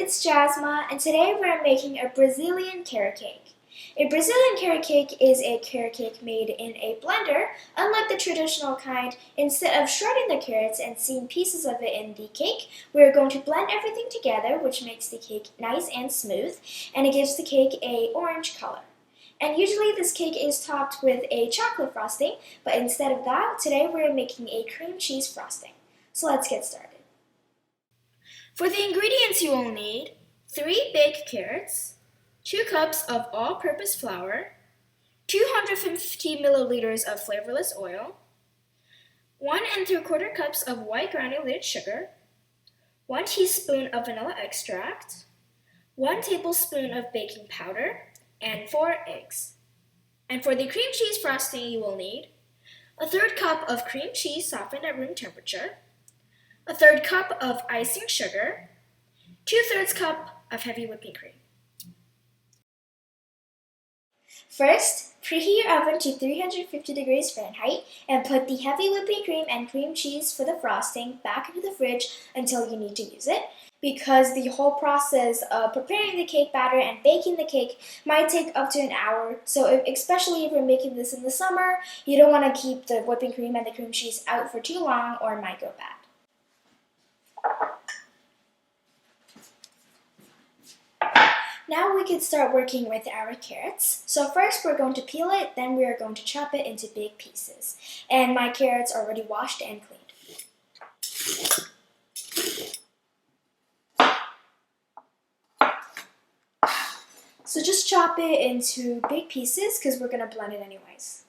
it's Jasma, and today we're making a Brazilian carrot cake. A Brazilian carrot cake is a carrot cake made in a blender. Unlike the traditional kind, instead of shredding the carrots and seeing pieces of it in the cake, we're going to blend everything together, which makes the cake nice and smooth, and it gives the cake an orange color. And usually this cake is topped with a chocolate frosting, but instead of that, today we're making a cream cheese frosting. So let's get started. For the ingredients you will need 3 baked carrots, 2 cups of all-purpose flour, 250 milliliters of flavorless oil, 1 3/4 cups of white granulated sugar, 1 teaspoon of vanilla extract, 1 tablespoon of baking powder, and 4 eggs. And for the cream cheese frosting you will need 1/3 cup of cream cheese softened at room temperature, 1/3 cup of icing sugar, 2/3 cup of heavy whipping cream. First, preheat your oven to 350 degrees Fahrenheit and put the heavy whipping cream and cream cheese for the frosting back into the fridge until you need to use it, because the whole process of preparing the cake batter and baking the cake might take up to an hour. So especially if you're making this in the summer, you don't want to keep the whipping cream and the cream cheese out for too long or it might go bad. Now we can start working with our carrots. So first we're going to peel it, then we are going to chop it into big pieces. And my carrots are already washed and cleaned. So just chop it into big pieces because we're going to blend it anyways.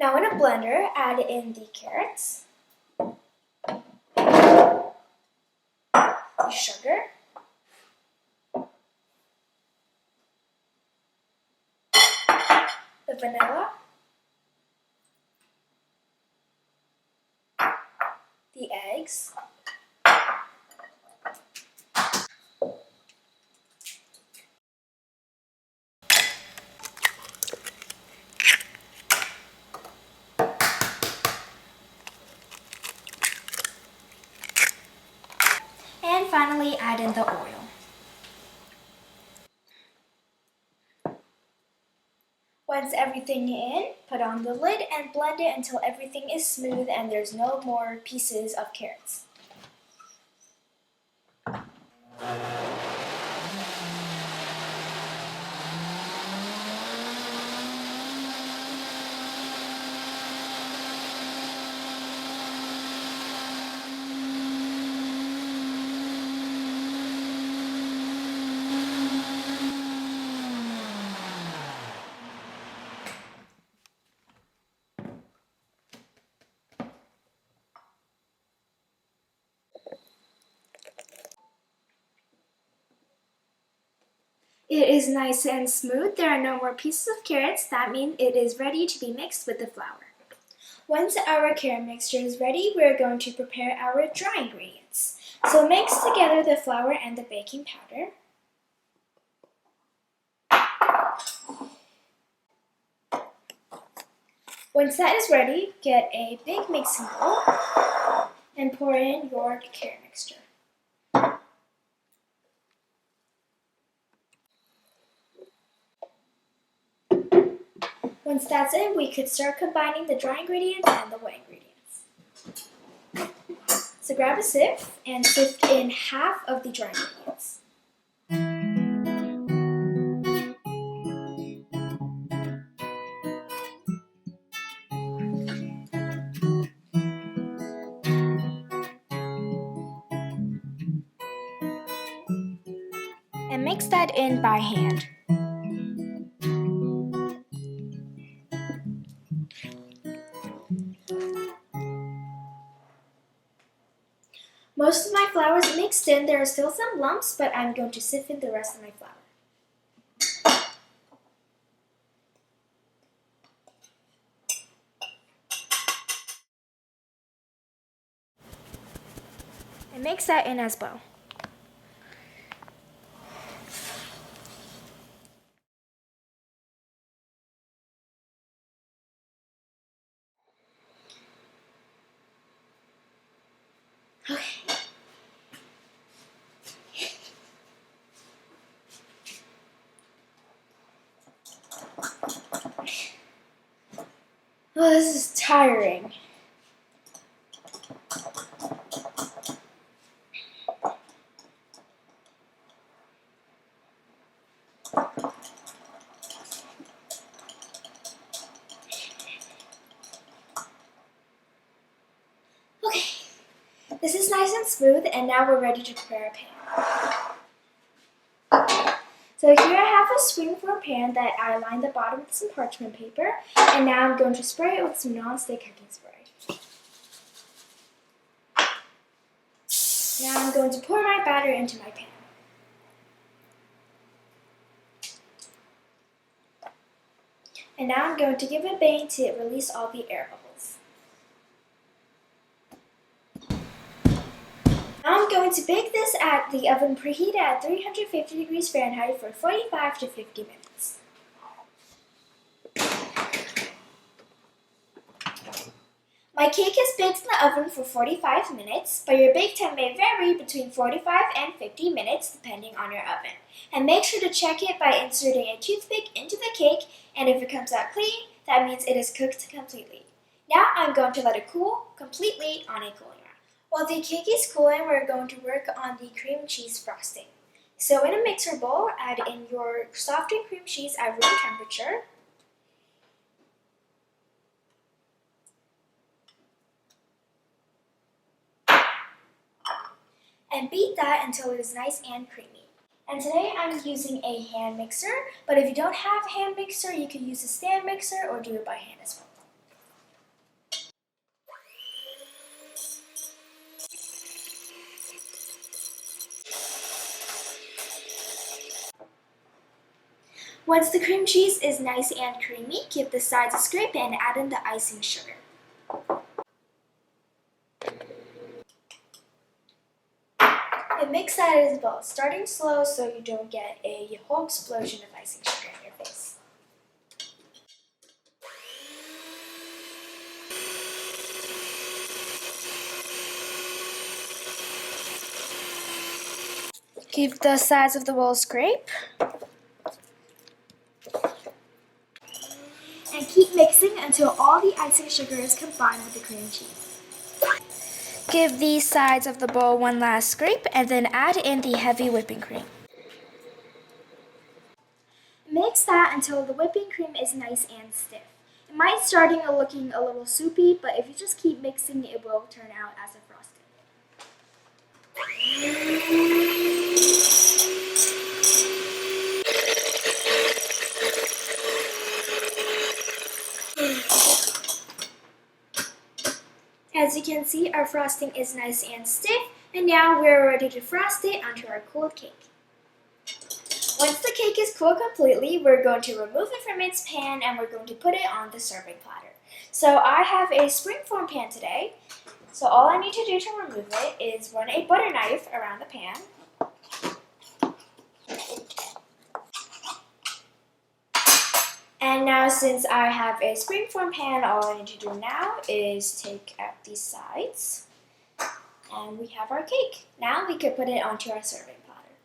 Now in a blender, add in the carrots, the sugar, the vanilla, the eggs, and finally add in the oil. Once everything in, put on the lid and blend it until everything is smooth and there's no more pieces of carrots. It is nice and smooth. There are no more pieces of carrots. That means it is ready to be mixed with the flour. Once our carrot mixture is ready, we are going to prepare our dry ingredients. So mix together the flour and the baking powder. Once that is ready, get a big mixing bowl and pour in your carrot mixture. Once that's in, we could start combining the dry ingredients and the wet ingredients. So grab a sieve and sift in half of the dry ingredients. And mix that in by hand. Most of my flour is mixed in. There are still some lumps, but I'm going to sift in the rest of my flour. And mix that in as well. Oh, this is tiring. Okay, this is nice and smooth, and now we're ready to prepare a pan. So here I have a springform pan that I lined the bottom with some parchment paper, and now I'm going to spray it with some non-stick cooking spray. Now I'm going to pour my batter into my pan. And now I'm going to give it a bang to release all the air bubbles. Now I'm going to bake this at the oven preheated at 350 degrees Fahrenheit for 45 to 50 minutes. My cake is baked in the oven for 45 minutes, but your bake time may vary between 45 and 50 minutes depending on your oven. And make sure to check it by inserting a toothpick into the cake, and if it comes out clean, that means it is cooked completely. Now I'm going to let it cool completely on a cooling rack. While the cake is cooling, we're going to work on the cream cheese frosting. So in a mixer bowl, add in your softened cream cheese at room temperature. And beat that until it is nice and creamy. And today I'm using a hand mixer, but if you don't have a hand mixer, you could use a stand mixer or do it by hand as well. Once the cream cheese is nice and creamy, give the sides a scrape and add in the icing sugar. And mix that as well, starting slow so you don't get a whole explosion of icing sugar in your face. Give the sides of the bowl a scrape. And keep mixing until all the icing sugar is combined with the cream cheese. Give the sides of the bowl one last scrape and then add in the heavy whipping cream. Mix that until the whipping cream is nice and stiff. It might start looking a little soupy, but if you just keep mixing, it will turn out as a frosting. As you can see, our frosting is nice and stiff, and now we're ready to frost it onto our cooled cake. Once the cake is cooled completely, we're going to remove it from its pan and we're going to put it on the serving platter. So I have a springform pan today, so all I need to do to remove it is run a butter knife around the pan. And now since I have a springform pan, all I need to do now is take out these sides. And we have our cake. Now we can put it onto our serving platter.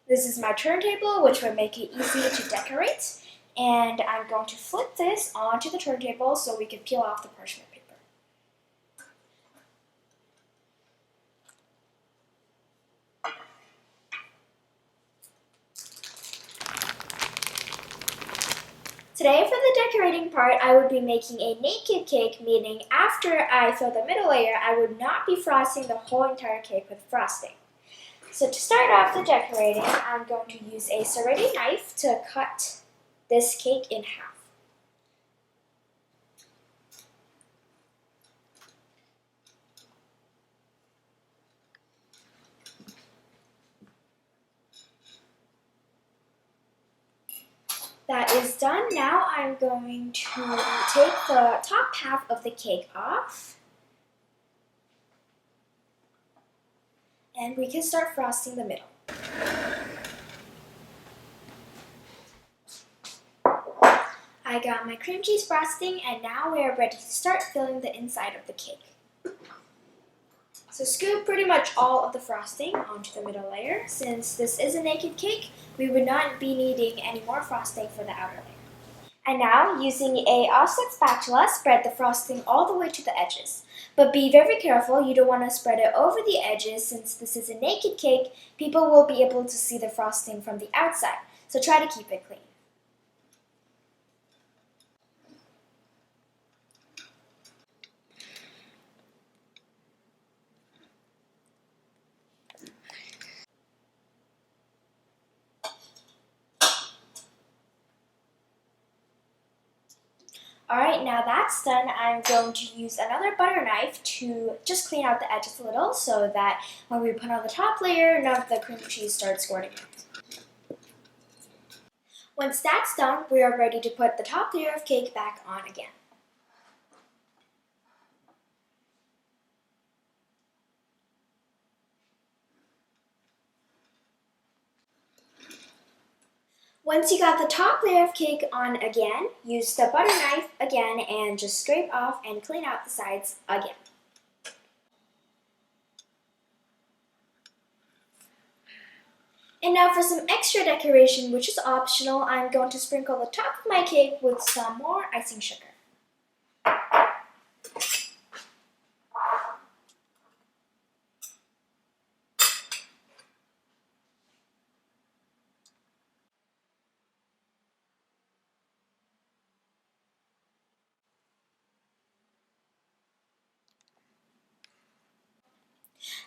This is my turntable, which will make it easy to decorate. And I'm going to flip this onto the turntable so we can peel off the parchment paper. Today for the decorating part, I would be making a naked cake, meaning after I fill the middle layer, I would not be frosting the whole entire cake with frosting. So to start off the decorating, I'm going to use a serrated knife to cut this cake in half. That is done. Now I'm going to take the top half of the cake off. And we can start frosting the middle. I got my cream cheese frosting, and now we are ready to start filling the inside of the cake. So scoop pretty much all of the frosting onto the middle layer. Since this is a naked cake, we would not be needing any more frosting for the outer layer. And now, using a offset spatula, spread the frosting all the way to the edges. But be very careful, you don't want to spread it over the edges. Since this is a naked cake, people will be able to see the frosting from the outside. So try to keep it clean. Alright, now that's done, I'm going to use another butter knife to just clean out the edges a little so that when we put on the top layer, none of the cream cheese starts squirting out. Once that's done, we are ready to put the top layer of cake back on again. Once you got the top layer of cake on again, use the butter knife again and just scrape off and clean out the sides again. And now for some extra decoration, which is optional, I'm going to sprinkle the top of my cake with some more icing sugar.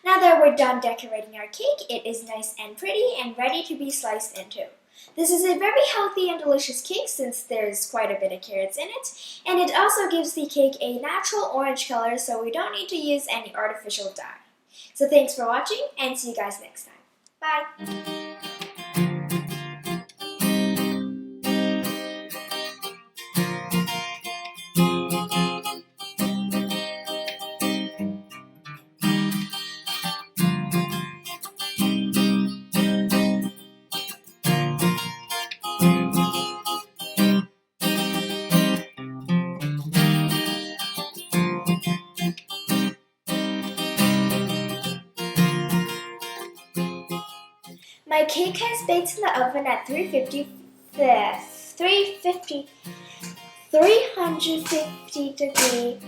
Now that we're done decorating our cake, it is nice and pretty and ready to be sliced into. This is a very healthy and delicious cake since there's quite a bit of carrots in it, and it also gives the cake a natural orange color so we don't need to use any artificial dye. So thanks for watching and see you guys next time. Bye! My cake has baked in the oven at 350 degree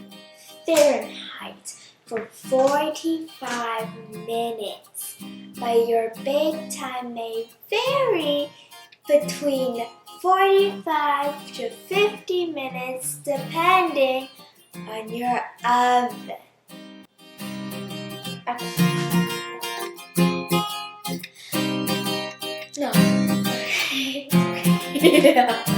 Fahrenheit for 45 minutes. But your bake time may vary between 45 to 50 minutes depending on your oven. Okay. No. Yeah.